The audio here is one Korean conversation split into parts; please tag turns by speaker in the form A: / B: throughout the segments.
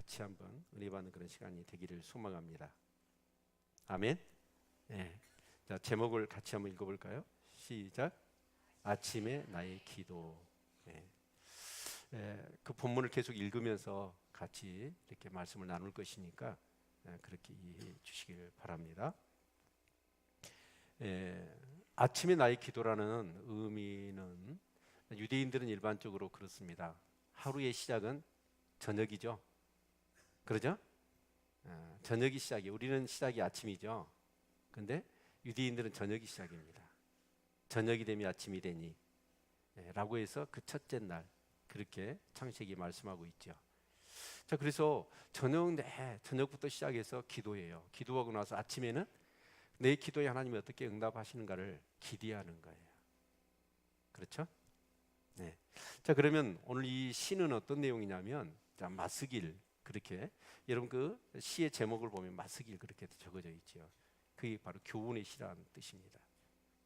A: 같이 한번 은혜 받는 그런 시간이 되기를 소망합니다. 아멘. 예. 자, 제목을 같이 한번 읽어볼까요? 시작. 아침에 나의 기도. 예. 그 본문을 계속 읽으면서 같이 이렇게 말씀을 나눌 것이니까 그렇게 이해해 주시길 바랍니다. 아침에 나의 기도라는 의미는 유대인들은 일반적으로 그렇습니다. 하루의 시작은 저녁이죠. 그러죠? 저녁이 시작이에요. 우리는 시작이 아침이죠. 근데 유대인들은 저녁이 시작입니다. 저녁이 되면 아침이 되니 라고 해서 그 첫째 날 그렇게 창세기 말씀하고 있죠. 자, 그래서 저녁부터 시작해서 기도해요. 기도하고 나서 아침에는 내 기도에 하나님이 어떻게 응답하시는가를 기대하는 거예요. 그렇죠? 네. 자, 그러면 오늘 이 시는 어떤 내용이냐면, 자, 마스길, 그렇게 여러분 그 시의 제목을 보면 마스길 그렇게 적어져 있죠. 그게 바로 교훈의 시라는 뜻입니다.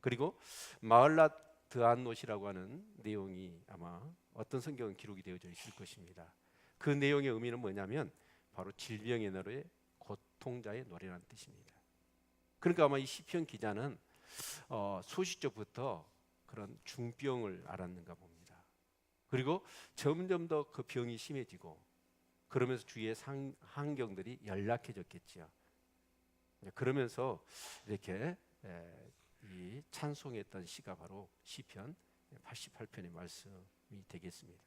A: 그리고 마을랏드안롯이라고 하는 내용이 아마 어떤 성경은 기록이 되어져 있을 것입니다. 그 내용의 의미는 뭐냐면 바로 질병의 노래, 고통자의 노래라는 뜻입니다. 그러니까 아마 이 시편 기자는 소시적부터 그런 중병을 앓았는가 봅니다. 그리고 점점 더 그 병이 심해지고 그러면서 주위의 환경들이 연약해졌겠죠. 그러면서 이렇게 이 찬송했던 시가 바로 시편 88편의 말씀이 되겠습니다.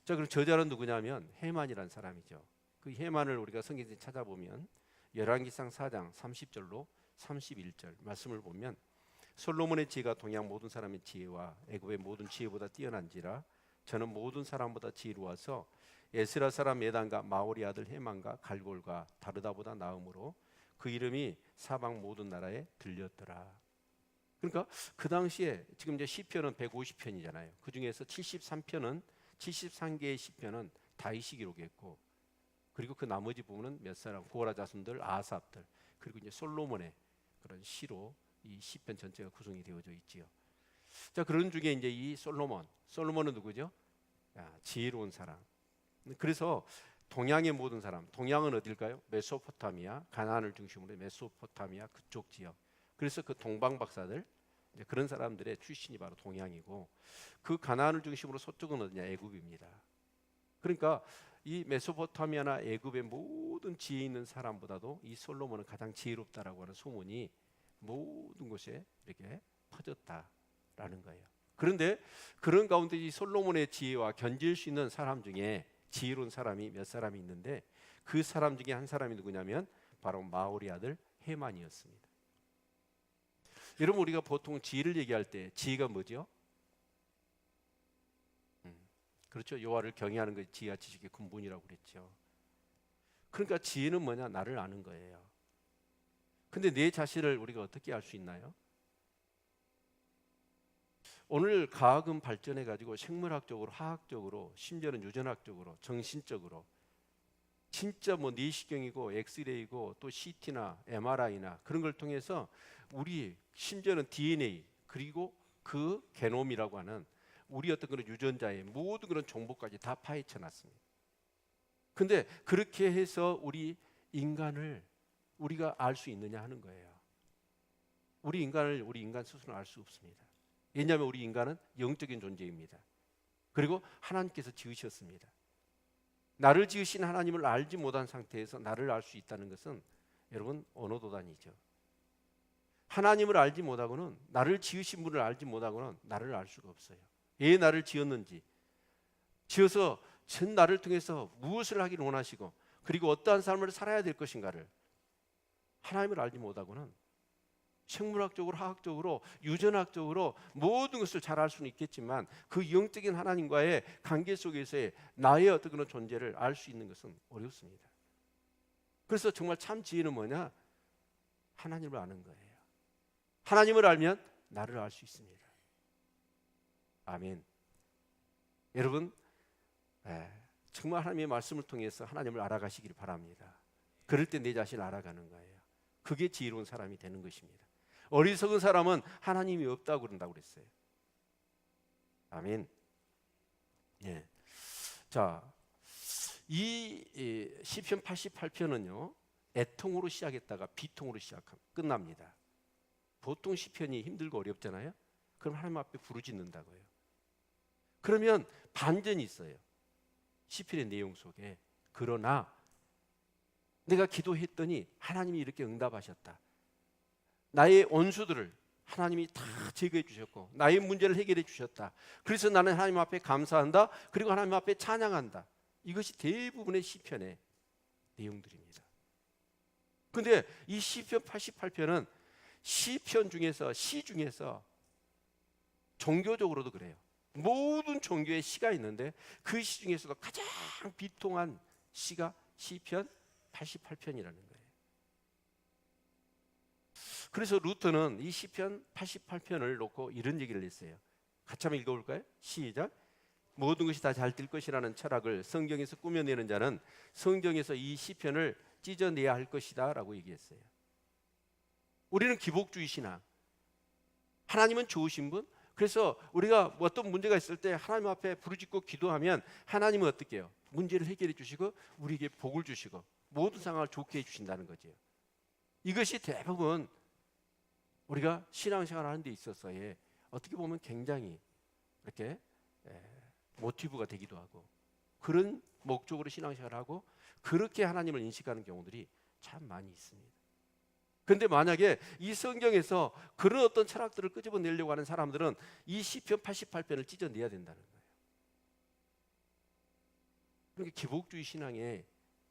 A: 자, 그럼 저자는 누구냐면 헤만이라는 사람이죠. 그 헤만을 우리가 성경에 찾아보면 열왕기상 4장 30절로 31절 말씀을 보면 솔로몬의 지혜가 동양 모든 사람의 지혜와 애굽의 모든 지혜보다 뛰어난지라 저는 모든 사람보다 지혜로워서 에스라 사람 메단과 마오리 아들 헤만과 갈골과 다르다보다 나음으로 그 이름이 사방 모든 나라에 들렸더라. 그러니까 그 당시에 지금 이제 시편은 150편이잖아요. 그 중에서 73개의 시편은 다윗이 기록했고, 그리고 그 나머지 부분은 몇 사람 고라 자손들, 아삽들, 그리고 이제 솔로몬의 그런 시로 이 시편 전체가 구성이 되어져 있지요. 자, 그런 중에 이제 이 솔로몬은 누구죠? 지혜로운 사람. 그래서 동양의 모든 사람, 동양은 어딜까요? 메소포타미아, 가나안을 중심으로 메소포타미아 그쪽 지역. 그래서 그 동방 박사들, 그런 사람들의 출신이 바로 동양이고, 그 가나안을 중심으로 서쪽은 어디냐? 애굽입니다. 그러니까 이 메소포타미아나 애굽의 모든 지혜 있는 사람보다도 이 솔로몬은 가장 지혜롭다라고 하는 소문이 모든 곳에 이렇게 퍼졌다라는 거예요. 그런데 그런 가운데 이 솔로몬의 지혜와 견질 수 있는 사람 중에 지혜로운 사람이 몇 사람이 있는데, 그 사람 중에 한 사람이 누구냐면 바로 마오리 아들 헤만이었습니다. 여러분, 우리가 보통 지혜를 얘기할 때 지혜가 뭐죠? 그렇죠. 여호와를 경외하는 것이 지혜와 지식의 근본이라고 그랬죠. 그러니까 지혜는 뭐냐? 나를 아는 거예요. 근데 내 자신을 우리가 어떻게 알 수 있나요? 오늘 과학은 발전해 가지고 생물학적으로, 화학적으로, 심지어는 유전학적으로, 정신적으로 진짜 뭐 내시경이고 엑스레이고 또 CT나 MRI나 그런 걸 통해서 우리 심지어는 DNA 그리고 그 게놈이라고 하는 우리 어떤 그런 유전자의 모든 그런 정보까지 다 파헤쳐 놨습니다. 근데 그렇게 해서 우리 인간을 우리가 알 수 있느냐 하는 거예요. 우리 인간 스스로 알 수 없습니다. 왜냐하면 우리 인간은 영적인 존재입니다. 그리고 하나님께서 지으셨습니다. 나를 지으신 하나님을 알지 못한 상태에서 나를 알 수 있다는 것은 여러분 언어도단이죠. 하나님을 알지 못하고는, 나를 지으신 분을 알지 못하고는 나를 알 수가 없어요. 왜 나를 지었는지, 지어서 전 나를 통해서 무엇을 하기를 원하시고, 그리고 어떠한 삶을 살아야 될 것인가를 하나님을 알지 못하고는 생물학적으로, 화학적으로, 유전학적으로 모든 것을 잘 알 수는 있겠지만 그 영적인 하나님과의 관계 속에서의 나의 어떤 그런 존재를 알 수 있는 것은 어렵습니다. 그래서 정말 참 지혜는 뭐냐? 하나님을 아는 거예요. 하나님을 알면 나를 알 수 있습니다. 아멘. 여러분, 정말 하나님의 말씀을 통해서 하나님을 알아가시기를 바랍니다. 그럴 때 내 자신을 알아가는 거예요. 그게 지혜로운 사람이 되는 것입니다. 어리석은 사람은 하나님이 없다고 그런다고 그랬어요. 아멘. 예. 자, 이 시편 88편은요 애통으로 시작했다가 비통으로 끝납니다. 보통 시편이 힘들고 어렵잖아요. 그럼 하나님 앞에 부르짖는다고요. 그러면 반전이 있어요. 시편의 내용 속에. 그러나 내가 기도했더니 하나님이 이렇게 응답하셨다. 나의 원수들을 하나님이 다 제거해 주셨고 나의 문제를 해결해 주셨다. 그래서 나는 하나님 앞에 감사한다. 그리고 하나님 앞에 찬양한다. 이것이 대부분의 시편의 내용들입니다. 그런데 이 시편 88편은 시편 중에서 시 중에서 종교적으로도 그래요. 모든 종교의 시가 있는데 그 시 중에서도 가장 비통한 시가 시편 88편이라는 거예요. 그래서 루터는 이 시편 88편을 놓고 이런 얘기를 했어요. 같이 한번 읽어볼까요? 시작. 모든 것이 다 잘 될 것이라는 철학을 성경에서 꾸며내는 자는 성경에서 이 시편을 찢어내야 할 것이다 라고 얘기했어요. 우리는 기복주의 신앙, 하나님은 좋으신 분. 그래서 우리가 어떤 문제가 있을 때 하나님 앞에 부르짖고 기도하면 하나님은 어떻게 해요? 문제를 해결해 주시고 우리에게 복을 주시고 모든 상황을 좋게 해주신다는 거죠. 이것이 대부분 우리가 신앙생활 하는 데 있어서의 어떻게 보면 굉장히 이렇게 모티브가 되기도 하고 그런 목적으로 신앙생활을 하고 그렇게 하나님을 인식하는 경우들이 참 많이 있습니다. 그런데 만약에 이 성경에서 그런 어떤 철학들을 끄집어내려고 하는 사람들은 이 시편 88편을 찢어내야 된다는 거예요. 그러니까 기복주의 신앙에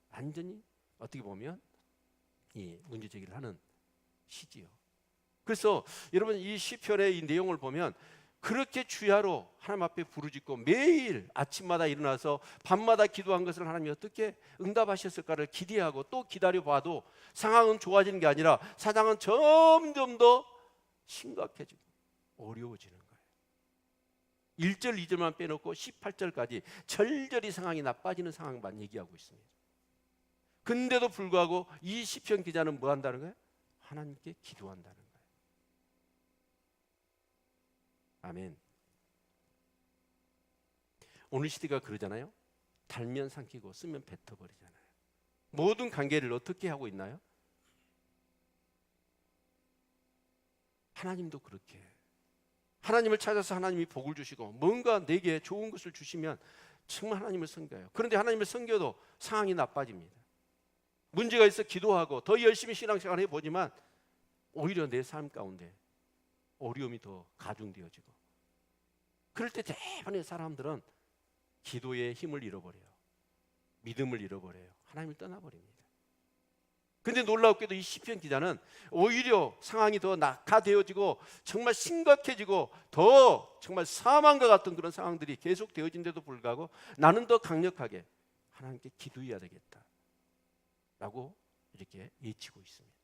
A: 완전히 어떻게 보면 이 문제제기를 하는 시지요. 그래서 여러분 이 시편의 이 내용을 보면 그렇게 주야로 하나님 앞에 부르짖고 매일 아침마다 일어나서 밤마다 기도한 것을 하나님이 어떻게 응답하셨을까를 기대하고 또 기다려봐도 상황은 좋아지는 게 아니라 사장은 점점 더 심각해지고 어려워지는 거예요. 1절 2절만 빼놓고 18절까지 절절히 상황이 나빠지는 상황만 얘기하고 있습니다. 근데도 불구하고 이 시편 기자는 뭐 한다는 거예요? 하나님께 기도한다는 거예요. 아멘. 오늘 시대가 그러잖아요. 달면 삼키고 쓰면 뱉어버리잖아요. 모든 관계를 어떻게 하고 있나요? 하나님도 그렇게 하나님을 찾아서 하나님이 복을 주시고 뭔가 내게 좋은 것을 주시면 정말 하나님을 섬겨요. 그런데 하나님을 섬겨도 상황이 나빠집니다. 문제가 있어 기도하고 더 열심히 신앙생활 해보지만 오히려 내 삶 가운데 어려움이 더 가중되어지고 그럴 때 대부분의 사람들은 기도의 힘을 잃어버려요. 믿음을 잃어버려요. 하나님을 떠나버립니다. 근데 놀랍게도 이 시편 기자는 오히려 상황이 더 낙하되어지고 정말 심각해지고 더 정말 사망과 같은 그런 상황들이 계속 되어진데도 불구하고 나는 더 강력하게 하나님께 기도해야 되겠다 라고 이렇게 외치고 있습니다.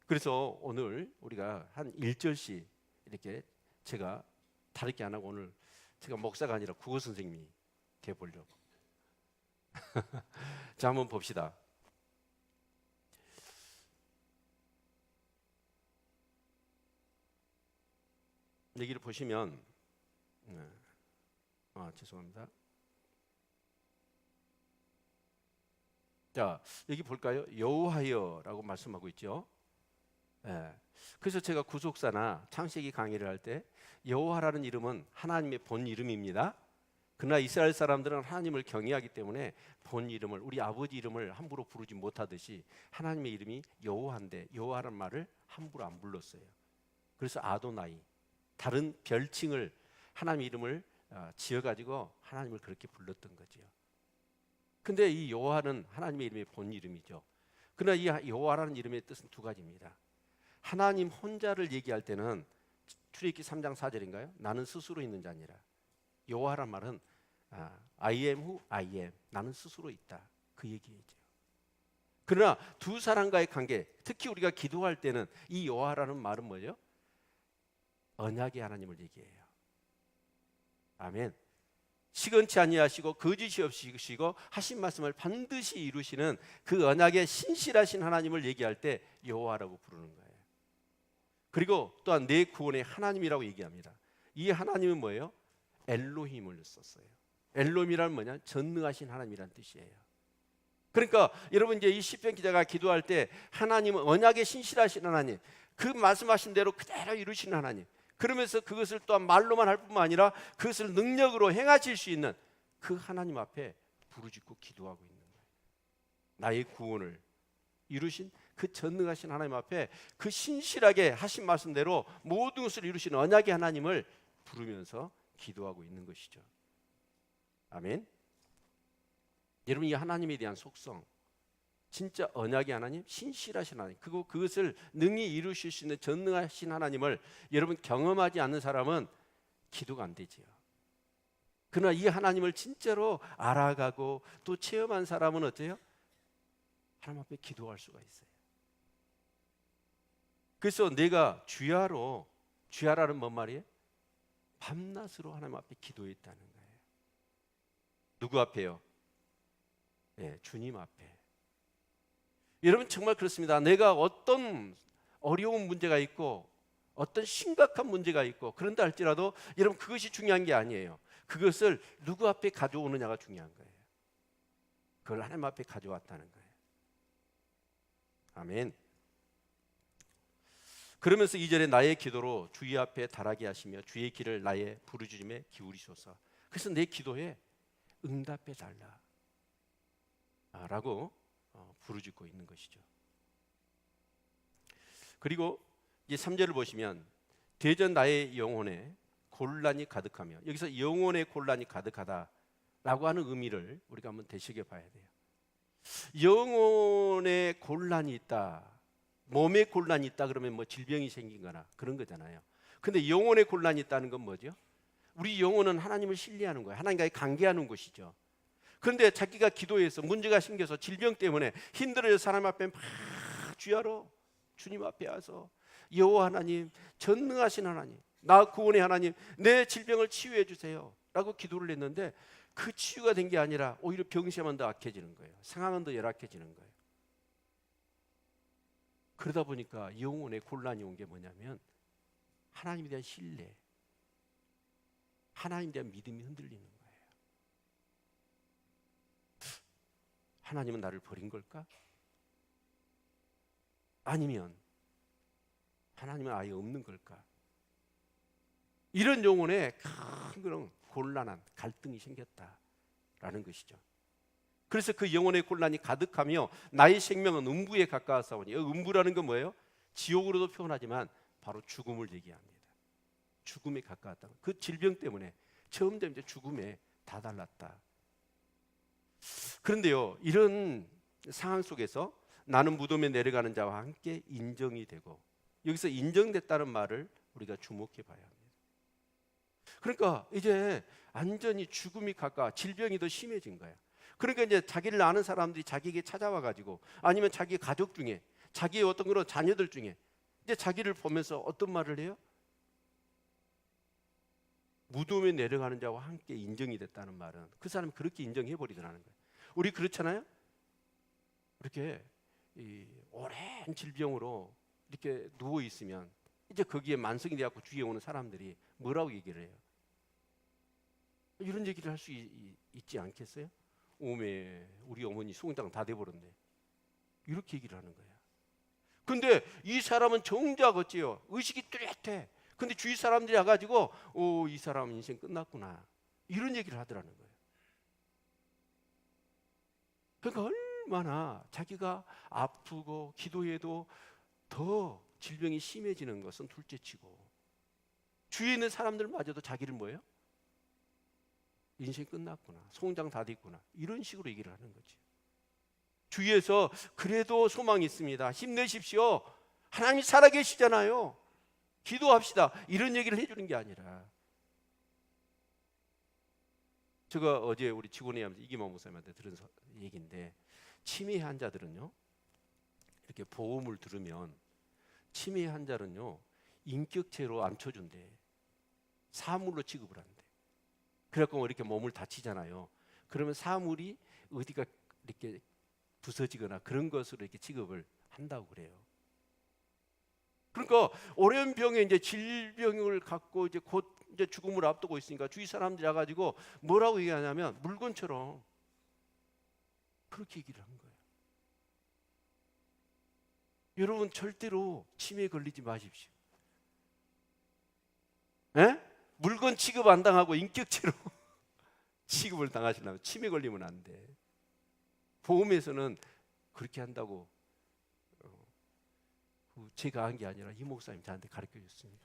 A: 그래서 오늘 우리가 한 1절씩 이렇게 제가 다르게 안 하고 오늘 제가 목사가 아니라 국어 선생님이 돼보려고 자 한번 봅시다. 여기를 보시면 죄송합니다. 자 여기 볼까요? 여호와여라고 말씀하고 있죠. 그래서 제가 구속사나 창세기 강의를 할 때 여호와라는 이름은 하나님의 본 이름입니다. 그러나 이스라엘 사람들은 하나님을 경외하기 때문에 본 이름을 우리 아버지 이름을 함부로 부르지 못하듯이 하나님의 이름이 여호와인데 여호와라는 말을 함부로 안 불렀어요. 그래서 아도나이 다른 별칭을 하나님의 이름을 지어가지고 하나님을 그렇게 불렀던 거죠. 근데 이 여호와는 하나님의 이름의 본 이름이죠. 그러나 이 여호와라는 이름의 뜻은 두 가지입니다. 하나님 혼자를 얘기할 때는 출애굽기 3장 4절인가요? 나는 스스로 있는 자 아니라 여호와란 말은 I am who I am. 나는 스스로 있다. 그 얘기죠. 그러나 두 사람과의 관계, 특히 우리가 기도할 때는 이 여호와라는 말은 뭐죠? 언약의 하나님을 얘기해요. 아멘. 시건치 아니하시고 거짓이 없으시고 하신 말씀을 반드시 이루시는 그 언약의 신실하신 하나님을 얘기할 때 여호와라고 부르는 거예요. 그리고 또한 내 구원의 하나님이라고 얘기합니다. 이 하나님은 뭐예요? 엘로힘을 썼어요. 엘롬이란 뭐냐? 전능하신 하나님이란 뜻이에요. 그러니까 여러분 이제 이 시편 기자가 기도할 때 하나님은 언약에 신실하신 하나님, 그 말씀하신 대로 그대로 이루시는 하나님, 그러면서 그것을 또한 말로만 할 뿐만 아니라 그것을 능력으로 행하실 수 있는 그 하나님 앞에 부르짖고 기도하고 있는 거예요. 나의 구원을 이루신 그 전능하신 하나님 앞에 그 신실하게 하신 말씀대로 모든 것을 이루시는 언약의 하나님을 부르면서 기도하고 있는 것이죠. 아멘. 여러분, 이 하나님에 대한 속성, 진짜 언약의 하나님, 신실하신 하나님, 그것을 능히 이루실 수 있는 전능하신 하나님을 여러분 경험하지 않는 사람은 기도가 안 되지요. 그러나 이 하나님을 진짜로 알아가고 또 체험한 사람은 어때요? 하나님 앞에 기도할 수가 있어요. 그래서 내가 주야라는 뭔 말이에요? 밤낮으로 하나님 앞에 기도했다는 거예요. 누구 앞에요? 네, 주님 앞에. 여러분 정말 그렇습니다. 내가 어떤 어려운 문제가 있고 어떤 심각한 문제가 있고 그런다 할지라도 여러분 그것이 중요한 게 아니에요. 그것을 누구 앞에 가져오느냐가 중요한 거예요. 그걸 하나님 앞에 가져왔다는 거예요. 아멘. 그러면서 2절에 나의 기도로 주의 앞에 달하게 하시며 주의 길을 나의 부르짖음에 기울이소서. 그래서 내 기도에 응답해 달라 라고 부르짖고 있는 것이죠. 그리고 이제 3절을 보시면 대전 나의 영혼에 곤란이 가득하며, 여기서 영혼의 곤란이 가득하다라고 하는 의미를 우리가 한번 되새겨 봐야 돼요. 영혼의 곤란이 있다, 몸에 곤란이 있다 그러면 뭐 질병이 생긴 거나 그런 거잖아요. 근데 영혼의 곤란이 있다는 건 뭐죠? 우리 영혼은 하나님을 신뢰하는 거예요. 하나님과의 관계하는 것이죠. 그런데 자기가 기도해서 문제가 생겨서 질병 때문에 힘들어서 하나님 앞에 막 주야로 주님 앞에 와서 여호와 하나님, 전능하신 하나님, 나 구원의 하나님, 내 질병을 치유해 주세요 라고 기도를 했는데 그 치유가 된 게 아니라 오히려 병세만 더 악해지는 거예요. 상황은 더 열악해지는 거예요. 그러다 보니까 영혼에 곤란이 온 게 뭐냐면 하나님에 대한 신뢰, 하나님에 대한 믿음이 흔들리는 거예요. 하나님은 나를 버린 걸까? 아니면 하나님은 아예 없는 걸까? 이런 영혼에 큰 그런 곤란한 갈등이 생겼다라는 것이죠. 그래서 그 영혼의 곤란이 가득하며 나의 생명은 음부에 가까워서오니, 음부라는 건 뭐예요? 지옥으로도 표현하지만 바로 죽음을 얘기합니다. 죽음에 가까웠다. 그 질병 때문에 점점 이제 죽음에 다다랐다. 그런데요, 이런 상황 속에서 나는 무덤에 내려가는 자와 함께 인정이 되고, 여기서 인정됐다는 말을 우리가 주목해 봐야 합니다. 그러니까 이제 완전히 죽음이 가까워, 질병이 더 심해진 거야. 그러니까 이제 자기를 아는 사람들이 자기에게 찾아와 가지고, 아니면 자기 가족 중에, 자기의 어떤 그런 자녀들 중에 이제 자기를 보면서 어떤 말을 해요? 무덤에 내려가는 자와 함께 인정이 됐다는 말은 그 사람이 그렇게 인정해 버리더라는 거예요. 우리 그렇잖아요. 이렇게 이 오랜 질병으로 이렇게 누워 있으면 이제 거기에 만성이 돼갖고 주위에 오는 사람들이 뭐라고 얘기를 해요? 이런 얘기를 할 수 있지 않겠어요? 오메, 우리 어머니 수공장 다 돼버렸네, 이렇게 얘기를 하는 거야. 근데 이 사람은 정작 어째요? 의식이 뚜렷해. 근데 주위 사람들이 와가지고 이 사람 인생 끝났구나, 이런 얘기를 하더라는 거예요. 그러니까 얼마나 자기가 아프고 기도해도 더 질병이 심해지는 것은 둘째치고, 주위에 있는 사람들마저도 자기를 뭐예요? 인생 끝났구나, 송장 다 됐구나, 이런 식으로 얘기를 하는 거지. 주위에서 그래도 소망이 있습니다, 힘내십시오, 하나님이 살아계시잖아요, 기도합시다, 이런 얘기를 해주는 게 아니라, 제가 어제 우리 직원이 하면서 이기만 목사님한테 들은 얘기인데, 치매 환자들은요, 이렇게 보험을 들으면 치매 환자는요 인격체로 안 쳐준대, 사물로 취급을 한대. 그래갖고 이렇게 몸을 다치잖아요. 그러면 사물이 어디가 이렇게 부서지거나 그런 것으로 이렇게 취급을 한다고 그래요. 그러니까 오랜 병에 이제 질병을 갖고 이제 곧 이제 죽음을 앞두고 있으니까 주위 사람들이 와가지고 뭐라고 얘기하냐면 물건처럼 그렇게 얘기를 한 거예요. 여러분 절대로 치매에 걸리지 마십시오. 에? 물건 취급 안 당하고 인격체로 취급을 당하시려면 치매 걸리면 안 돼. 보험에서는 그렇게 한다고 제가 한 게 아니라 이 목사님 저한테 가르쳐 줬습니다.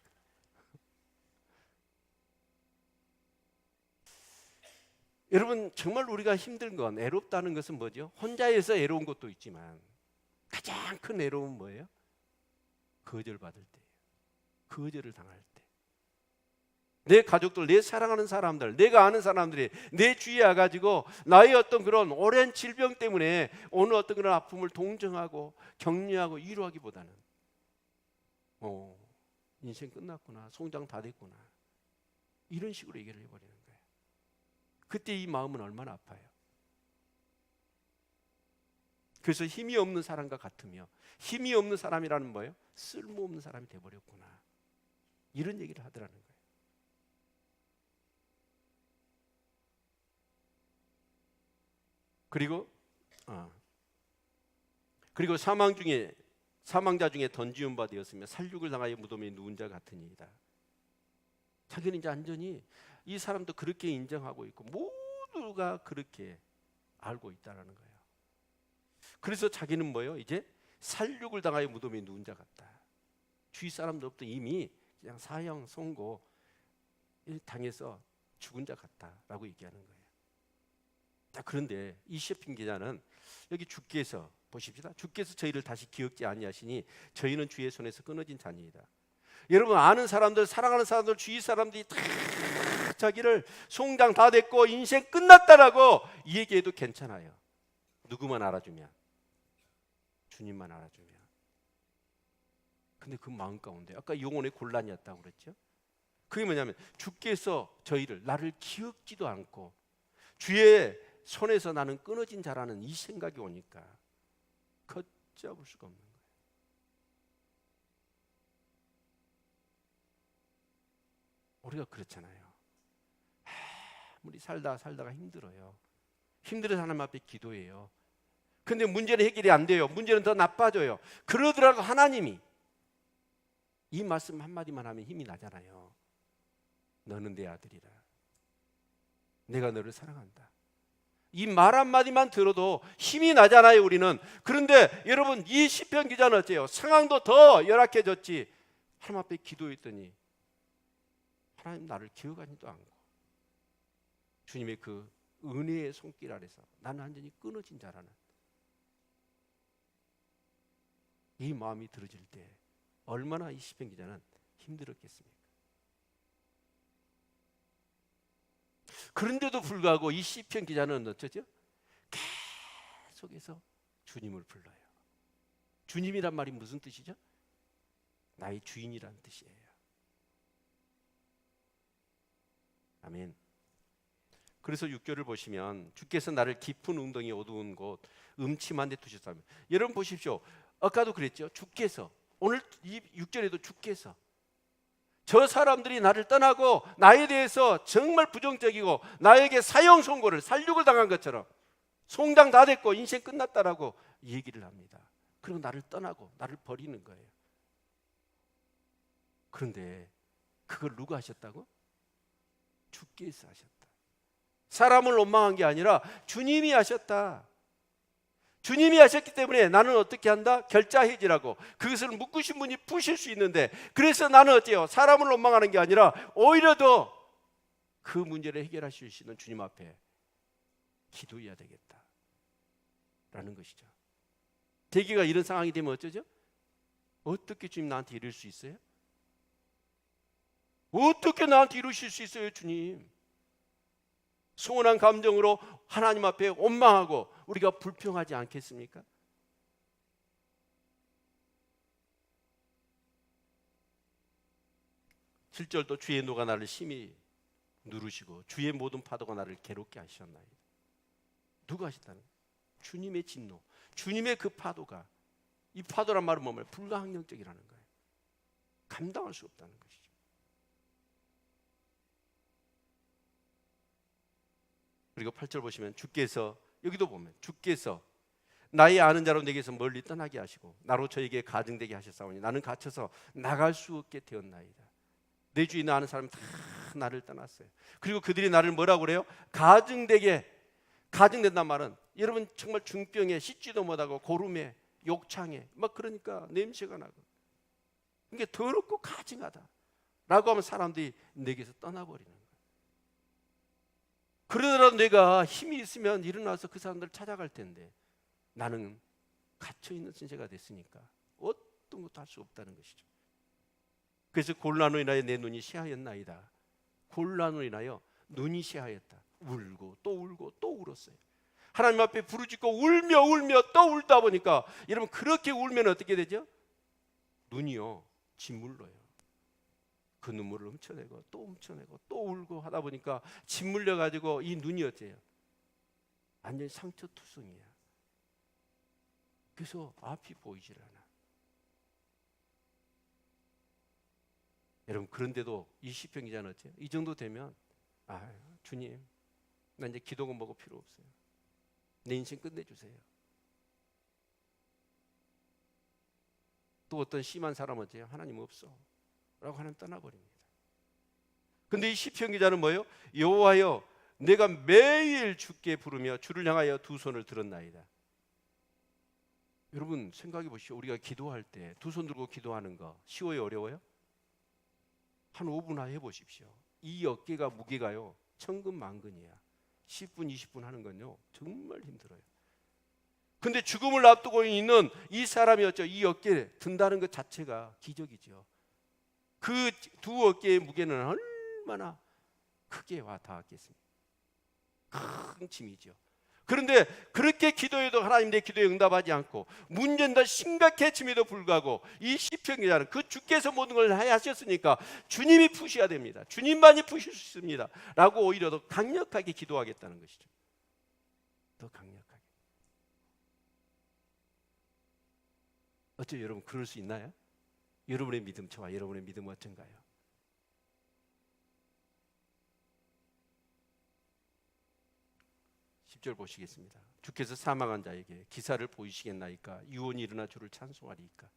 A: 여러분 정말 우리가 힘든 건, 애롭다는 것은 뭐죠? 혼자에서 애로운 것도 있지만 가장 큰 애로움은 뭐예요? 거절받을 때예요. 거절을 당할 때. 내 가족들, 내 사랑하는 사람들, 내가 아는 사람들이 내 주위에 와가지고 나의 어떤 그런 오랜 질병 때문에 오늘 어떤 그런 아픔을 동정하고 격려하고 위로하기보다는 인생 끝났구나, 송장 다 됐구나, 이런 식으로 얘기를 해버리는 거예요. 그때 이 마음은 얼마나 아파요. 그래서 힘이 없는 사람과 같으며, 힘이 없는 사람이라는 뭐예요? 쓸모없는 사람이 돼버렸구나, 이런 얘기를 하더라는 거예요. 그리고 사망자 중에 던지운 바 되었으며 살육을 당하여 무덤에 누운 자 같으니이다. 자기는 이제 완전히 이 사람도 그렇게 인정하고 있고 모두가 그렇게 알고 있다라는 거예요. 그래서 자기는 뭐예요? 이제 살육을 당하여 무덤에 누운 자 같다. 주위 사람들부터 이미 그냥 사형 선고 당해서 죽은 자 같다라고 얘기하는 거예요. 자, 그런데 이 시편 기자는 여기 주께서 보십시다. 주께서 저희를 다시 기억지 아니하시니 저희는 주의 손에서 끊어진 자니이다. 여러분 아는 사람들, 사랑하는 사람들, 주위 사람들이 다 자기를 송장 다 됐고 인생 끝났다라고 얘기해도 괜찮아요. 누구만 알아주면, 주님만 알아주면. 근데 그 마음 가운데 아까 영혼의 곤란이었다고 그랬죠. 그게 뭐냐면 주께서 저희를, 나를 기억지도 않고 주의 손에서 나는 끊어진 자라는 이 생각이 오니까 걷잡을 수가 없는 거예요. 우리가 그렇잖아요. 우리 살다가 힘들어요. 힘들어서 하나님 앞에 기도해요. 근데 문제는 해결이 안 돼요. 문제는 더 나빠져요. 그러더라도 하나님이 이 말씀 한마디만 하면 힘이 나잖아요. 너는 내 아들이라. 내가 너를 사랑한다. 이 말 한마디만 들어도 힘이 나잖아요, 우리는. 그런데 여러분 이 시편 기자는 어때요? 상황도 더 열악해졌지. 하나님 앞에 기도했더니 하나님 나를 기억하지도 않고 주님의 그 은혜의 손길 아래서 나는 완전히 끊어진 자라는 이 마음이 들어질 때 얼마나 이 시편 기자는 힘들었겠습니까? 그런데도 불구하고 이 시편 기자는 어쩌죠? 계속해서 주님을 불러요. 주님이란 말이 무슨 뜻이죠? 나의 주인이란 뜻이에요. 아멘. 그래서 6절을 보시면 주께서 나를 깊은 웅덩이 어두운 곳 음침한 데 두셨다면, 여러분 보십시오. 아까도 그랬죠. 주께서, 오늘 이 6절에도 주께서, 저 사람들이 나를 떠나고 나에 대해서 정말 부정적이고 나에게 사형 선고를, 살육을 당한 것처럼 송장 다 됐고 인생 끝났다라고 얘기를 합니다. 그리고 나를 떠나고 나를 버리는 거예요. 그런데 그걸 누가 하셨다고? 주께서 하셨다. 사람을 원망한 게 아니라 주님이 하셨다. 주님이 하셨기 때문에 나는 어떻게 한다? 결자해지라고. 그것을 묶으신 분이 푸실 수 있는데, 그래서 나는 어때요? 사람을 원망하는 게 아니라 오히려 더 그 문제를 해결하실 수 있는 주님 앞에 기도해야 되겠다 라는 것이죠. 대개가 이런 상황이 되면 어쩌죠? 어떻게 주님 나한테 이룰 수 있어요? 어떻게 나한테 이루실 수 있어요, 주님? 서운한 감정으로 하나님 앞에 원망하고 우리가 불평하지 않겠습니까? (7절도) 주의 노가 나를 심히 누르시고 주의 모든 파도가 나를 괴롭게 하셨나이다. 누가 하셨다는 거예요? 주님의 진노, 주님의 그 파도가, 이 파도란 말은 뭐예요? 불가항력적이라는 거예요. 감당할 수 없다는 것이죠. 그리고 8절 보시면 주께서, 여기도 보면 주께서 나의 아는 자로 내게서 멀리 떠나게 하시고 나로 저에게 가증되게 하셨사오니 나는 갇혀서 나갈 수 없게 되었나이다. 내 주위에 아는 사람이 다 나를 떠났어요. 그리고 그들이 나를 뭐라고 그래요? 가증되게. 가증된단 말은 여러분 정말 중병에 씻지도 못하고 고름에 욕창에 막 그러니까 냄새가 나고 이게 더럽고 가증하다 라고 하면 사람들이 내게서 떠나버리는 거예요. 그러더라도 내가 힘이 있으면 일어나서 그 사람들을 찾아갈 텐데 나는 갇혀있는 존재가 됐으니까 어떤 것도 할 수 없다는 것이죠. 그래서 곤란으로 인하여 내 눈이 새하였나이다. 곤란으로 인하여 눈이 새하였다. 울고 또 울고 또 울었어요. 하나님 앞에 부르짖고 울며 또 울다 보니까 여러분 그렇게 울면 어떻게 되죠? 눈이요 짓물러요. 그 눈물을 훔쳐내고 또 훔쳐내고 또 울고 하다 보니까 짓물려 가지고 이 눈이 어때요? 완전히 상처투성이야. 그래서 앞이 보이질 않아. 여러분 그런데도 이 시편 기자는 어때요? 이 정도 되면 주님 나 이제 기도가 뭐고 필요 없어요. 내 인생 끝내주세요. 또 어떤 심한 사람은 어때요? 하나님 없어 라고 하나님 떠나버립니다. 근데 이 시편 기자는 뭐예요? 여호와여 내가 매일 주께 부르며 주를 향하여 두 손을 들었나이다. 여러분 생각해 보시오. 우리가 기도할 때 두 손 들고 기도하는 거 쉬워요 어려워요? 한 5분 해보십시오. 이 어깨가 무게가요 천근만근이야. 10분 20분 하는 건요 정말 힘들어요. 근데 죽음을 앞두고 있는 이 사람이었죠. 이 어깨에 든다는 것 자체가 기적이죠. 그 두 어깨의 무게는 얼마나 크게 와 닿았겠습니까? 큰 짐이죠. 그런데 그렇게 기도해도 하나님 내 기도에 응답하지 않고 문제는 더 심각해짐에도 불구하고 이 시편 기자는 그 주께서 모든 걸 하셨으니까 주님이 푸셔야 됩니다. 주님만이 푸실 수 있습니다 라고 오히려 더 강력하게 기도하겠다는 것이죠. 더 강력하게. 어째 여러분 그럴 수 있나요? 여러분의 믿음, 저와 여러분의 믿음은 어떤가요? 절 보시겠습니다. 주께서 사망한 자에게 기사를 보이시겠나이까? 유언이 일어나 주를 찬송하리이까?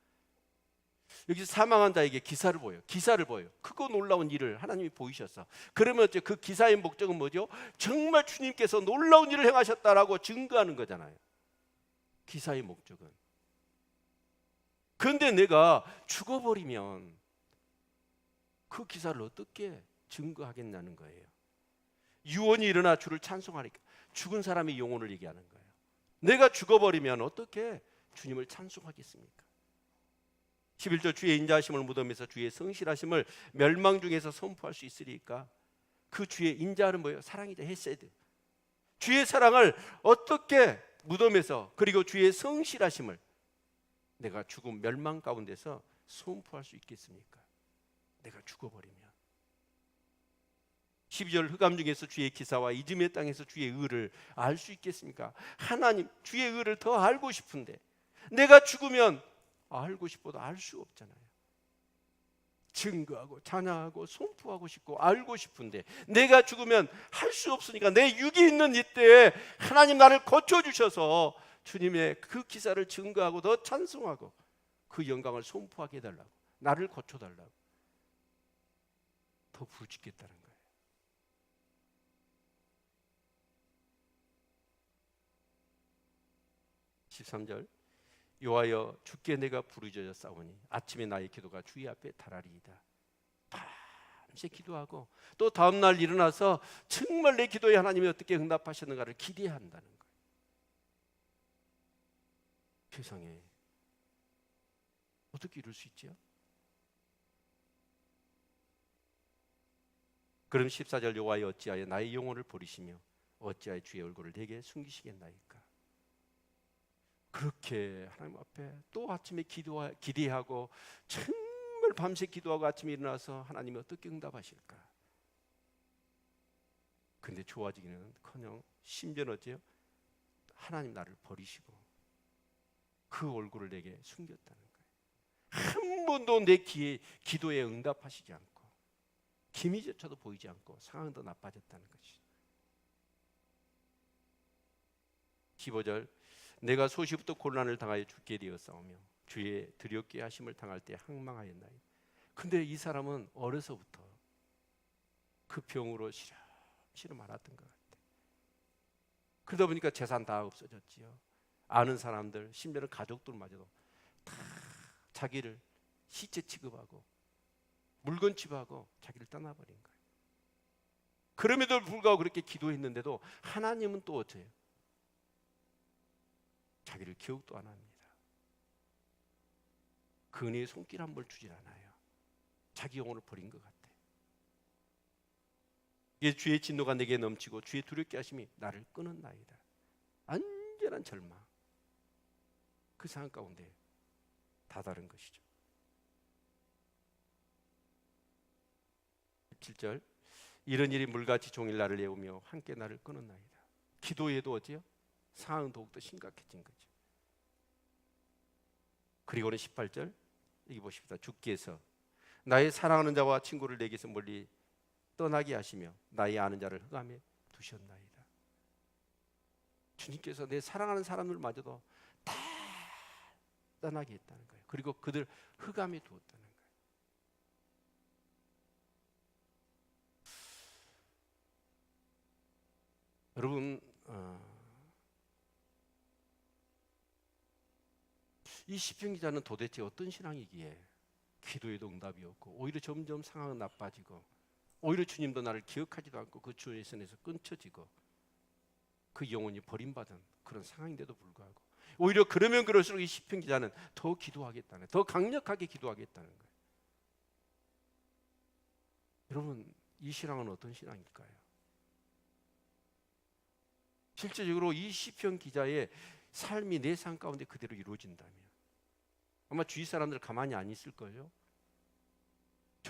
A: 여기서 사망한 자에게 기사를 보여요. 기사를 보여요. 크고 놀라운 일을 하나님이 보이셨어. 그러면 어째 그 기사의 목적은 뭐죠? 정말 주님께서 놀라운 일을 행하셨다라고 증거하는 거잖아요. 기사의 목적은. 그런데 내가 죽어버리면 그 기사를 어떻게 증거하겠냐는 거예요. 유언이 일어나 주를 찬송하리까? 죽은 사람의 영혼을 얘기하는 거예요. 내가 죽어버리면 어떻게 주님을 찬송하겠습니까? 11절 주의 인자하심을 무덤에서 주의 성실하심을 멸망 중에서 선포할 수 있으리까? 그 주의 인자는 뭐예요? 사랑이죠. 헤세드. 주의 사랑을 어떻게 무덤에서 그리고 주의 성실하심을 내가 죽음 멸망 가운데서 선포할 수 있겠습니까? 내가 죽어버리면. 12절 흑암 중에서 주의 기사와 이즘의 땅에서 주의 의를 알 수 있겠습니까? 하나님 주의 의를 더 알고 싶은데 내가 죽으면 알고 싶어도 알 수 없잖아요. 증거하고 찬양하고 선포하고 싶고 알고 싶은데 내가 죽으면 할 수 없으니까 내 육이 있는 이때에 하나님 나를 고쳐주셔서 주님의 그 기사를 증거하고 더 찬송하고 그 영광을 선포하게 해달라고, 나를 고쳐달라고 더 부르짖겠다는 거예요. 13절 여호와여 주께 내가 부르짖어 싸우니 아침에 나의 기도가 주의 앞에 달하리이다. 밤새 기도하고 또 다음날 일어나서 정말 내 기도에 하나님이 어떻게 응답하셨는가를 기대한다는 거예요. 세상에 어떻게 이룰 수 있죠? 그럼 14절 여호와여 어찌하여 나의 영혼을 버리시며 어찌하여 주의 얼굴을 내게 숨기시겠나이까? 그렇게 하나님 앞에 또 아침에 기대하고 정말 밤새 기도하고 아침에 일어나서 하나님이 어떻게 응답하실까? 근데 좋아지기는커녕 심지어는 어째요? 하나님 나를 버리시고 그 얼굴을 내게 숨겼다는 거예요. 한 번도 내 기도에 응답하시지 않고 기미조차도 보이지 않고 상황도 나빠졌다는 것이죠. 15절 내가 소시부터 곤란을 당하여 죽게 되었사오며 주의 두렵게 하심을 당할 때 항망하였나이다. 근데 이 사람은 어려서부터 그 병으로 시름시름 앓았던 것 같아. 그러다 보니까 재산 다 없어졌지요. 아는 사람들, 심지어는 가족들마저도 다 자기를 시체 취급하고 물건 취급하고 자기를 떠나버린 거예요. 그럼에도 불구하고 그렇게 기도했는데도 하나님은 또 어째요? 자기를 기억도 안 합니다. 그 은혜의 손길 한 번 주질 않아요. 자기 영혼을 버린 것 같아. 이게 주의 진노가 내게 넘치고 주의 두렵게 하심이 나를 끊었나이다. 완전한 절망. 그 상황 가운데 다다른 것이죠. 7절 이런 일이 물같이 종일 나를 애우며 함께 나를 끊었나이다. 기도에도 어째요? 상황은 더욱더 심각해진 거죠. 그리고는 18절 여기 보십시다. 주께서 나의 사랑하는 자와 친구를 내게서 멀리 떠나게 하시며 나의 아는 자를 흑암에 두셨나이다. 주님께서 내 사랑하는 사람들마저도 다 떠나게 했다는 거예요. 그리고 그들 흑암에 두었다는 거예요. 여러분 이 시편 기자는 도대체 어떤 신앙이기에 기도에도 응답이 없고 오히려 점점 상황은 나빠지고 오히려 주님도 나를 기억하지도 않고 그 주의 선에서 끊쳐지고 그 영혼이 버림받은 그런 상황인데도 불구하고 오히려 그러면 그럴수록 이 시편 기자는 더 기도하겠다는, 더 강력하게 기도하겠다는 거예요. 여러분 이 신앙은 어떤 신앙일까요? 실제적으로 이 시편 기자의 삶이 내 삶 가운데 그대로 이루어진다면 아마 주위 사람들 가만히 안 있을 거예요.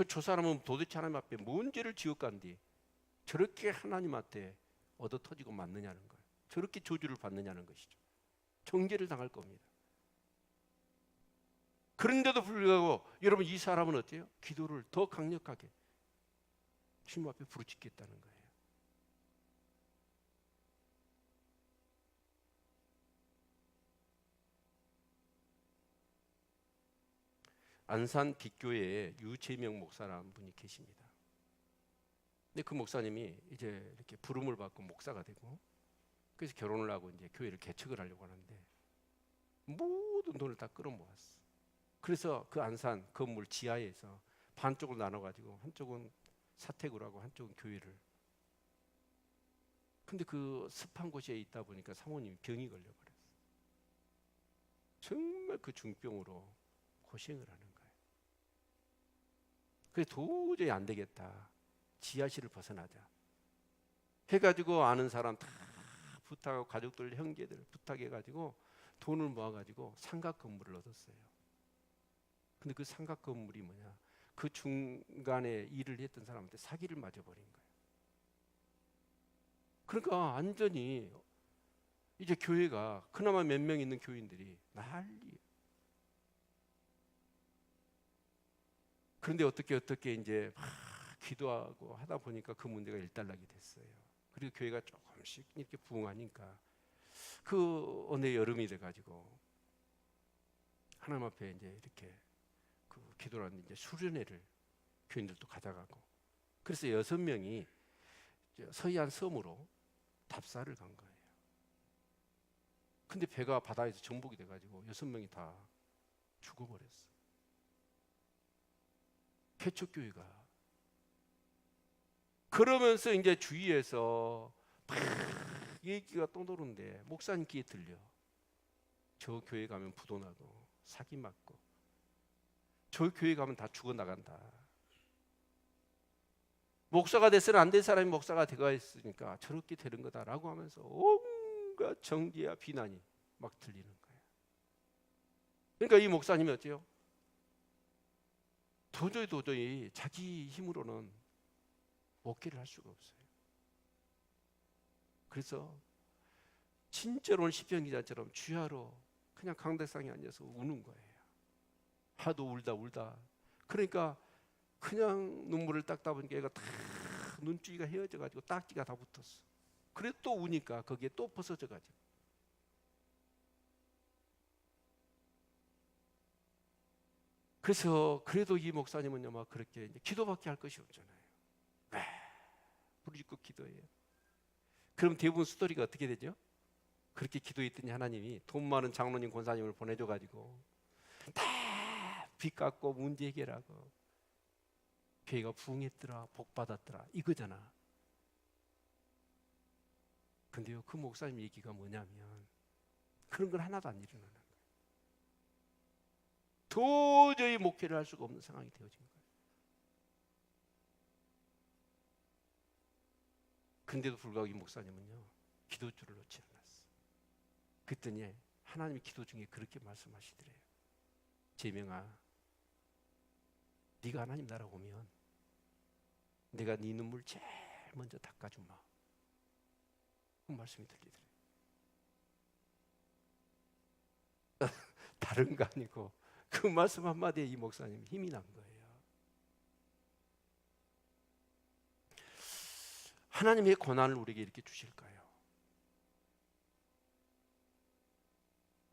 A: 저 사람은 도대체 하나님 앞에 뭔 죄를 지었간디 저렇게 하나님한테 얻어 터지고 맞느냐는 거예요. 저렇게 저주를 받느냐는 것이죠. 정죄를 당할 겁니다. 그런데도 불구하고 여러분 이 사람은 어때요? 기도를 더 강력하게 주님 앞에 부르짖겠다는 거예요. 안산 빛교회에 유재명 목사라는 분이 계십니다. 근데 그 목사님이 이제 이렇게 부름을 받고 목사가 되고 그래서 결혼을 하고 이제 교회를 개척을 하려고 하는데 모든 돈을 다 끌어모았어. 그래서 그 안산 건물 지하에서 반쪽을 나눠가지고 한쪽은 사택을 하고 한쪽은 교회를. 근데 그 습한 곳에 있다 보니까 사모님이 병이 걸려버렸어. 정말 그 중병으로 고생을 하는 거예요. 그래서 도저히 안 되겠다. 지하실을 벗어나자. 해가지고 아는 사람 다 부탁하고 가족들 형제들 부탁해가지고 돈을 모아가지고 삼각 건물을 얻었어요. 근데 그 삼각 건물이 뭐냐? 그 중간에 일을 했던 사람한테 사기를 맞아버린 거예요. 그러니까 완전히 이제 교회가 그나마 몇 명 있는 교인들이 난리예요. 그런데 어떻게 이제 막 기도하고 하다 보니까 그 문제가 일단락이 됐어요. 그리고 교회가 조금씩 이렇게 부흥하니까 그 어느 여름이 돼가지고 하나님 앞에 이제 이렇게 그 기도를 하는데 이제 수련회를 교인들도 가져가고 그래서 6명이 서해안 섬으로 답사를 간 거예요. 근데 배가 바다에서 정복이 돼가지고 6명이 다 죽어버렸어. 개척교회가. 그러면서 이제 주위에서 막 얘기가 떠도는데 목사님 귀에 들려. 저 교회 가면 부도나고 사기 맞고 저 교회 가면 다 죽어나간다. 목사가 됐으나 안 될 사람이 목사가 되가 있으니까 저렇게 되는 거다라고 하면서 온갖 정죄와 비난이 막 들리는 거예요. 그러니까 이 목사님이 어때요? 도저히 자기 힘으로는 목회를 할 수가 없어요. 그래서 진짜로 오늘 시편 기자처럼 주야로 그냥 강대상에 앉아서 우는 거예요. 하도 울다. 그러니까 그냥 눈물을 닦다 보니까 얘가 다 눈주위가 헤어져가지고 딱지가 다 붙었어. 그래도 또 우니까 거기에 또 벗어져가지고 그래서 그래도 이 목사님은요 막 그렇게 이제 기도밖에 할 것이 없잖아요. 왜 부르짖고 기도해요. 그럼 대부분 스토리가 어떻게 되죠? 그렇게 기도했더니 하나님이 돈 많은 장로님 권사님을 보내줘가지고 다 빚 갚고 문제 해결하고 교회가 부흥했더라, 복 받았더라, 이거잖아. 근데요 그 목사님 얘기가 뭐냐면 그런 건 하나도 안 일어나는 거예요. 도저히 목회를 할 수가 없는 상황이 되어진 거예요. 근데도 불구하고 이 목사님은요 기도줄을 놓지 않았어. 그랬더니 하나님이 기도 중에 그렇게 말씀하시더래요. 재명아, 네가 하나님 나라 오면 내가 네 눈물 제일 먼저 닦아주마. 그 말씀이 들리더래요. 다른 거 아니고 그 말씀 한마디에 이 목사님 힘이 난 거예요. 하나님의 고난을 우리에게 이렇게 주실까요?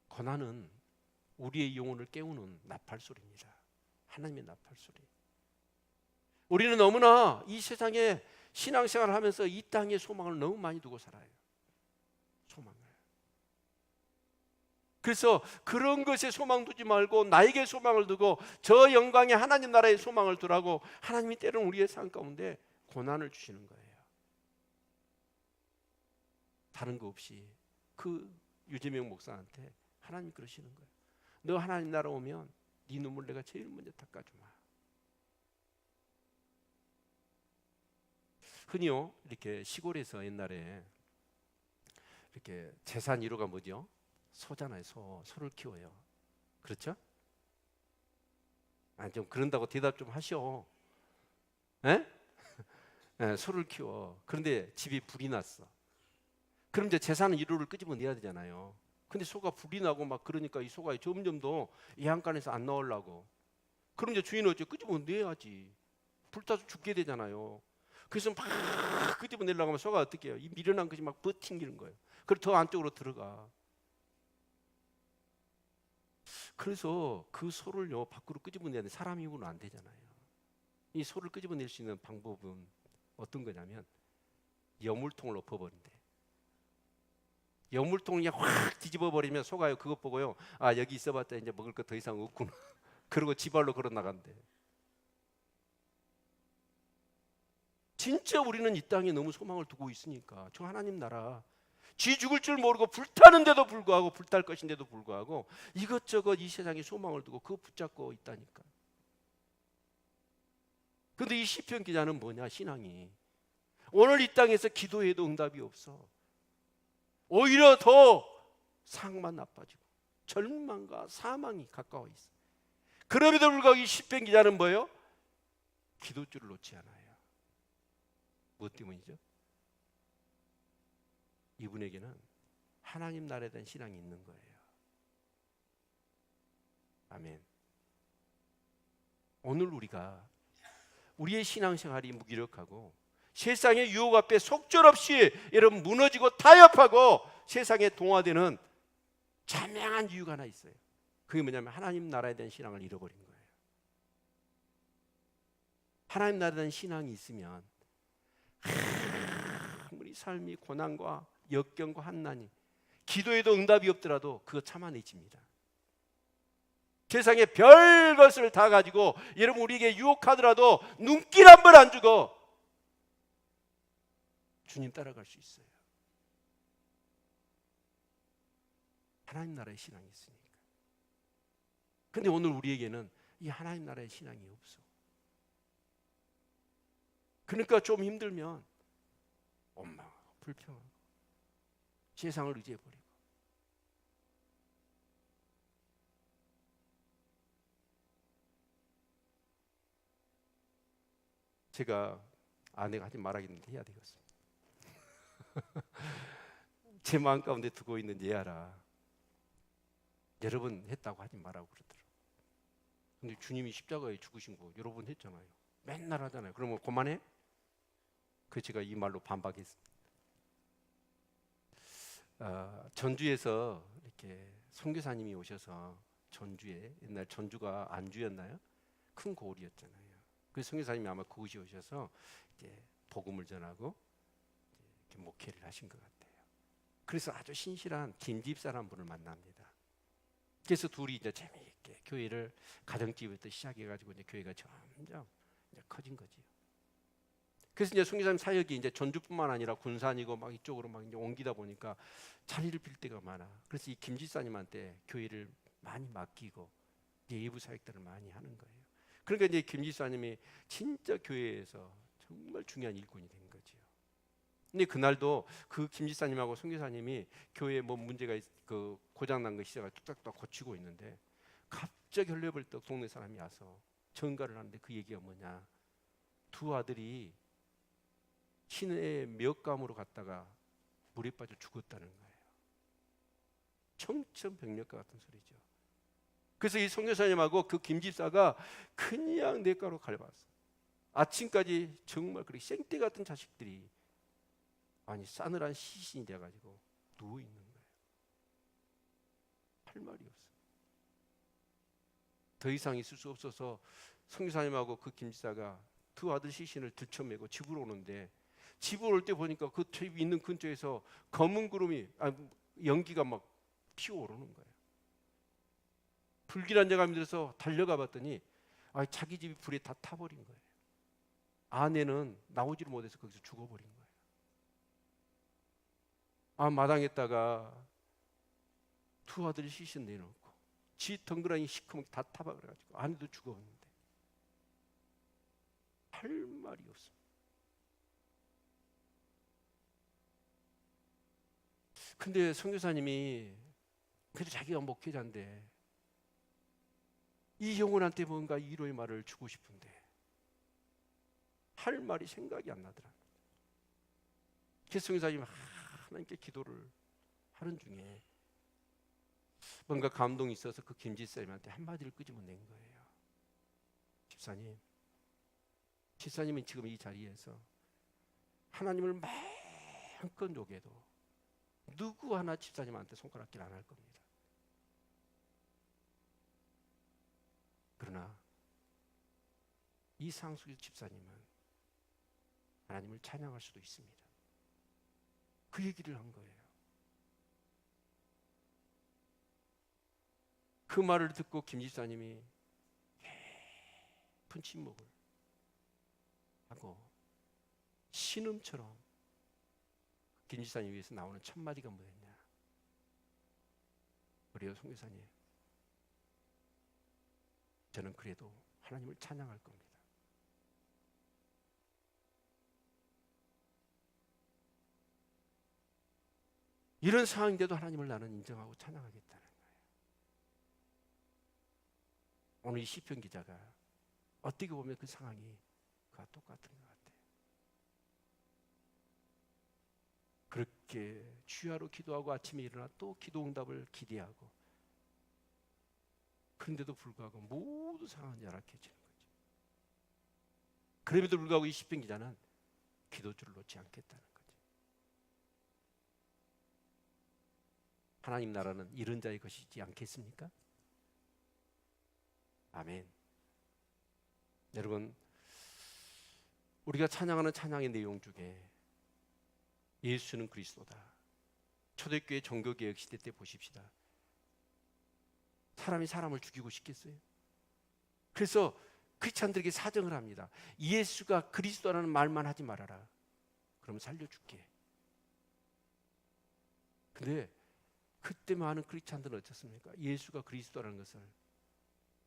A: 고난은 우리의 영혼을 깨우는 나팔소리입니다. 하나님의 나팔소리. 우리는 너무나 이 세상에 신앙생활을 하면서 이 땅에 소망을 너무 많이 두고 살아요. 소망을. 그래서 그런 것에 소망 두지 말고 나에게 소망을 두고 저 영광의 하나님 나라에 소망을 두라고 하나님이 때로는 우리의 삶 가운데 고난을 주시는 거예요. 다른 거 없이 그 유재명 목사한테 하나님 그러시는 거예요. 너 하나님 나라 오면 네 눈물 내가 제일 먼저 닦아주마. 흔히요 이렇게 시골에서 옛날에 이렇게 재산 1호가 뭐죠? 소잖아요. 소를 키워요. 그렇죠? 아니 좀 그런다고 대답 좀 하셔. 에? 네, 소를 키워. 그런데 집이 불이 났어. 그럼 이제 재산은 1호를 끄집어내야 되잖아요. 근데 소가 불이 나고 막 그러니까 이 소가 점점 더 이 한간에서 안 나오려고. 그럼 이제 주인은 어째 끄집어내야지. 불타서 죽게 되잖아요. 그래서 막 끄집어내려고 하면 소가 어떻게 해요? 이 미련한 것이 막 버팅기는 거예요. 그리고 더 안쪽으로 들어가. 그래서 그 소를요 밖으로 끄집어내야 돼. 사람 힘으로는 안 되잖아요. 이 소를 끄집어낼 수 있는 방법은 어떤 거냐면 여물통을 엎어버린대. 여물통을 그냥 확 뒤집어 버리면 소가요 그것 보고요 아 여기 있어봤자 이제 먹을 거 더 이상 없구나. 그리고 지발로 걸어 나간대. 진짜 우리는 이 땅에 너무 소망을 두고 있으니까 저 하나님 나라 쥐 죽을 줄 모르고 불타는데도 불구하고 불탈 것인데도 불구하고 이것저것 이 세상에 소망을 두고 그거 붙잡고 있다니까. 근데 이 시편 기자는 뭐냐 신앙이 오늘 이 땅에서 기도해도 응답이 없어. 오히려 더 상만 나빠지고 절망과 사망이 가까워 있어. 그럼에도 불구하고 이 시편 기자는 뭐예요? 기도줄을 놓지 않아요. 무엇 때문이죠? 이분에게는 하나님 나라에 대한 신앙이 있는 거예요. 아멘. 오늘 우리가 우리의 신앙생활이 무기력하고 세상의 유혹 앞에 속절없이 여러분 무너지고 타협하고 세상에 동화되는 자명한 이유가 하나 있어요. 그게 뭐냐면 하나님 나라에 대한 신앙을 잃어버린 거예요. 하나님 나라에 대한 신앙이 있으면 아무리 삶이 고난과 역경과 한난이 기도에도 응답이 없더라도 그거 참아내집니다. 세상에 별 것을 다 가지고 여러분 우리에게 유혹하더라도 눈길 한 번 안 주고 주님 따라갈 수 있어요. 하나님 나라의 신앙이 있으니까. 근데 오늘 우리에게는 이 하나님 나라의 신앙이 없어. 그러니까 좀 힘들면 원망하고 불평하고 세상을 의지해버리고. 제가 아내가 하지 말아야겠는데 해야 되겠습니다. 제 마음 가운데 두고 있는 예하라. 여러 번 했다고 하지 말라고 그러더라고요. 근데 주님이 십자가에 죽으신 거 여러 번 했잖아요. 맨날 하잖아요. 그러면 그만해? 그 제가 이 말로 반박했습니다. 전주에서 이렇게 선교사님이 오셔서 전주에, 옛날 전주가 안주였나요? 큰 고을이었잖아요. 그 선교사님이 아마 그곳에 오셔서 이제 복음을 전하고 이렇게 목회를 하신 것 같아요. 그래서 아주 신실한 김집사라는 분을 만납니다. 그래서 둘이 이제 재미있게 교회를 가정집부터 시작해가지고 이제 교회가 점점 이제 커진 거지요. 그래서 이제 선교사님 사역이 이제 전주뿐만 아니라 군산이고 막 이쪽으로 막 이제 옮기다 보니까 자리를 빌 때가 많아. 그래서 이 김집사님한테 교회를 많이 맡기고 이제 예부 사역들을 많이 하는 거예요. 그러니까 이제 김집사님이 진짜 교회에서 정말 중요한 일꾼이 된 거지요. 근데 그날도 그 김집사님하고 선교사님이 교회에 뭐 문제가 그 고장 난 거 있어가 뚝딱뚝딱 고치고 있는데 갑자기 헐레벌떡 동네 사람이 와서 전가를 하는데 그 얘기가 뭐냐? 두 아들이 시내 몇감으로 갔다가 물에 빠져 죽었다는 거예요. 청천벽력과 같은 소리죠. 그래서 이 선교사님하고 그 김집사가 그냥 냇가로 갈봤어. 아침까지 정말 그렇게 생떼 같은 자식들이 아니 싸늘한 시신이 돼가지고 누워 있는 거예요. 할 말이 없어. 더 이상 있을 수 없어서 선교사님하고 그 김집사가 두 아들 시신을 들쳐매고 집으로 오는데 집으로 올 때 보니까 그 집 있는 근처에서 검은 구름이 연기가 막 피어오르는 거예요. 불길한 예감이 들어서 달려가 봤더니 자기 집이 불에 다 타버린 거예요. 아내는 나오지를 못해서 거기서 죽어버린 거예요. 마당에다가 두 아들이 시신 내놓고 지 덩그러니 시커멓게 다 타버려가지고 아내도 죽었는데 할 말이 없어. 근데 선교사님이 그래도 자기가 목회자인데 이 영혼한테 뭔가 위로의 말을 주고 싶은데 할 말이 생각이 안 나더라. 그래서 선교사님이 하나님께 기도를 하는 중에 뭔가 감동이 있어서 그 김집사님한테 한마디를 끄집어낸 거예요. 집사님은 지금 이 자리에서 하나님을 마음껏 녹여도 누구 하나 집사님한테 손가락질 안 할 겁니다. 그러나 이 상수기 집사님은 하나님을 찬양할 수도 있습니다. 그 얘기를 한 거예요. 그 말을 듣고 김 집사님이 깊은 침묵을 하고 신음처럼 김 집사님 위해서 나오는 첫 마디가 뭐였냐? 그래요, 선교사님. 저는 그래도 하나님을 찬양할 겁니다. 이런 상황인데도 하나님을 나는 인정하고 찬양하겠다는 거예요. 오늘 이 시편 기자가 어떻게 보면 그 상황이 그와 똑같은 것 같아요. 그렇게 주야로 기도하고 아침에 일어나 또 기도 응답을 기대하고 그런데도 불구하고 모두 상황은 열악해지는 거죠. 그럼에도 불구하고 이 시편 기자는 기도줄을 놓지 않겠다는 거죠. 하나님 나라는 이런 자의 것이지 않겠습니까? 아멘. 여러분, 우리가 찬양하는 찬양의 내용 중에 예수는 그리스도다. 초대교회 종교개혁 시대 때 보십시다. 사람이 사람을 죽이고 싶겠어요? 그래서 크리스찬들에게 사정을 합니다. 예수가 그리스도라는 말만 하지 말아라. 그럼 살려줄게. 근데 그때 많은 크리스찬들은 어떻습니까? 예수가 그리스도라는 것을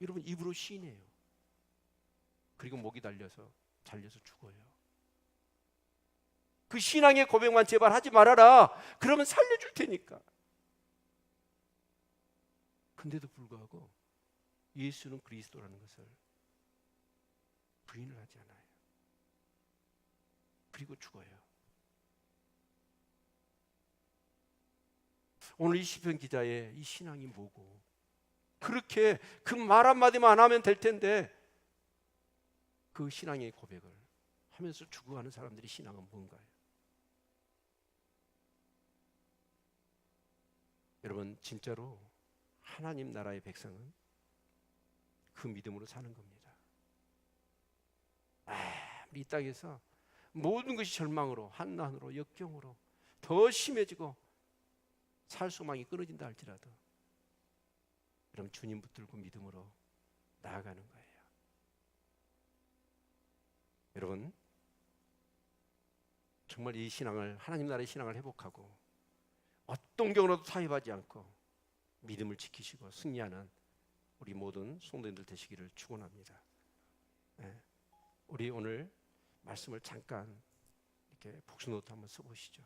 A: 여러분 입으로 시인해요. 그리고 목이 잘려서 죽어요. 그 신앙의 고백만 제발 하지 말아라. 그러면 살려줄 테니까. 근데도 불구하고 예수는 그리스도라는 것을 부인을 하지 않아요. 그리고 죽어요. 오늘 이 시편 기자의 이 신앙이 뭐고, 그렇게 그 말 한마디만 안 하면 될 텐데 그 신앙의 고백을 하면서 죽어가는 사람들의 신앙은 뭔가요? 여러분, 진짜로 하나님 나라의 백성은 그 믿음으로 사는 겁니다. 이 땅에서 모든 것이 절망으로, 한난으로, 역경으로 더 심해지고 살 소망이 끊어진다 할지라도 그럼 주님 붙들고 믿음으로 나아가는 거예요. 여러분, 정말 이 신앙을, 하나님 나라의 신앙을 회복하고 어떤 경우라도 타협하지 않고 믿음을 지키시고 승리하는 우리 모든 성도님들 되시기를 축원합니다. 우리 오늘 말씀을 잠깐 이렇게 복수노트 한번 써보시죠.